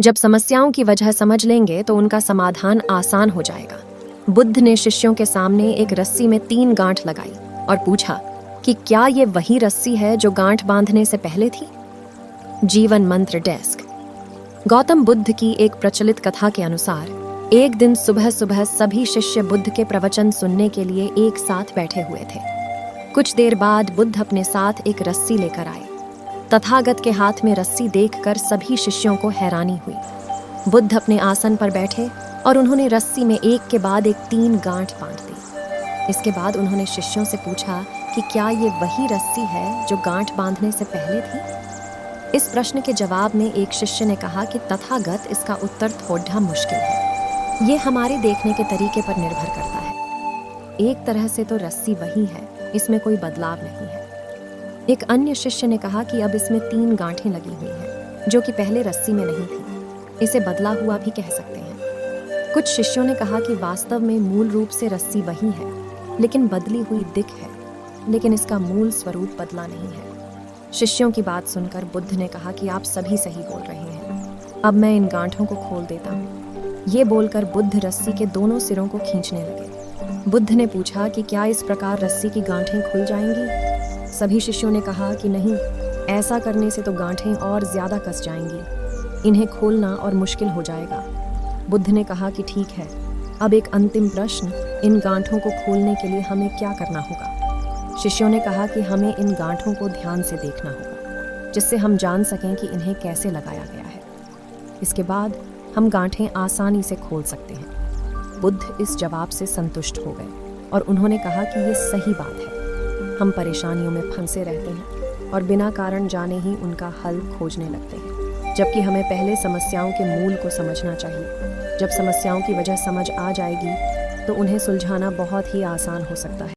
जब समस्याओं की वजह समझ लेंगे तो उनका समाधान आसान हो जाएगा। बुद्ध ने शिष्यों के सामने एक रस्सी में 3 गांठ लगाई और पूछा कि क्या ये वही रस्सी है जो गांठ बांधने से पहले थी। जीवन मंत्र डेस्क। गौतम बुद्ध की एक प्रचलित कथा के अनुसार एक दिन सुबह सुबह सभी शिष्य बुद्ध के प्रवचन सुनने के लिए एक साथ बैठे हुए थे। कुछ देर बाद बुद्ध अपने साथ एक रस्सी लेकर आए। तथागत के हाथ में रस्सी देखकर सभी शिष्यों को हैरानी हुई। बुद्ध अपने आसन पर बैठे और उन्होंने रस्सी में एक के बाद एक 3 गांठ बांध दी। इसके बाद उन्होंने शिष्यों से पूछा कि क्या ये वही रस्सी है जो गांठ बांधने से पहले थी। इस प्रश्न के जवाब में एक शिष्य ने कहा कि तथागत, इसका उत्तर थोड़ा मुश्किल है। ये हमारे देखने के तरीके पर निर्भर करता है। एक तरह से तो रस्सी वही है, इसमें कोई बदलाव नहीं है। एक अन्य शिष्य ने कहा कि अब इसमें 3 गांठें लगी हुई हैं, जो कि पहले रस्सी में नहीं थी। इसे बदला हुआ भी कह सकते हैं। कुछ शिष्यों ने कहा कि वास्तव में मूल रूप से रस्सी वही है, लेकिन बदली हुई दिख है, लेकिन इसका मूल स्वरूप बदला नहीं है। शिष्यों की बात सुनकर बुद्ध ने कहा कि आप सभी सही बोल रहे हैं, अब मैं इन गांठों को खोल देता हूँ। ये बोलकर बुद्ध रस्सी के दोनों सिरों को खींचने लगे। बुद्ध ने पूछा कि क्या इस प्रकार रस्सी की गांठें खुल जाएंगी। सभी शिष्यों ने कहा कि नहीं, ऐसा करने से तो गांठें और ज्यादा कस जाएंगी, इन्हें खोलना और मुश्किल हो जाएगा। बुद्ध ने कहा कि ठीक है, अब एक अंतिम प्रश्न, इन गांठों को खोलने के लिए हमें क्या करना होगा। शिष्यों ने कहा कि हमें इन गांठों को ध्यान से देखना होगा, जिससे हम जान सकें कि इन्हें कैसे लगाया गया है। इसके बाद हम गांठें आसानी से खोल सकते हैं। बुद्ध इस जवाब से संतुष्ट हो गए और उन्होंने कहा कि ये सही बात है। हम परेशानियों में फंसे रहते हैं और बिना कारण जाने ही उनका हल खोजने लगते हैं, जबकि हमें पहले समस्याओं के मूल को समझना चाहिए। जब समस्याओं की वजह समझ आ जाएगी तो उन्हें सुलझाना बहुत ही आसान हो सकता है।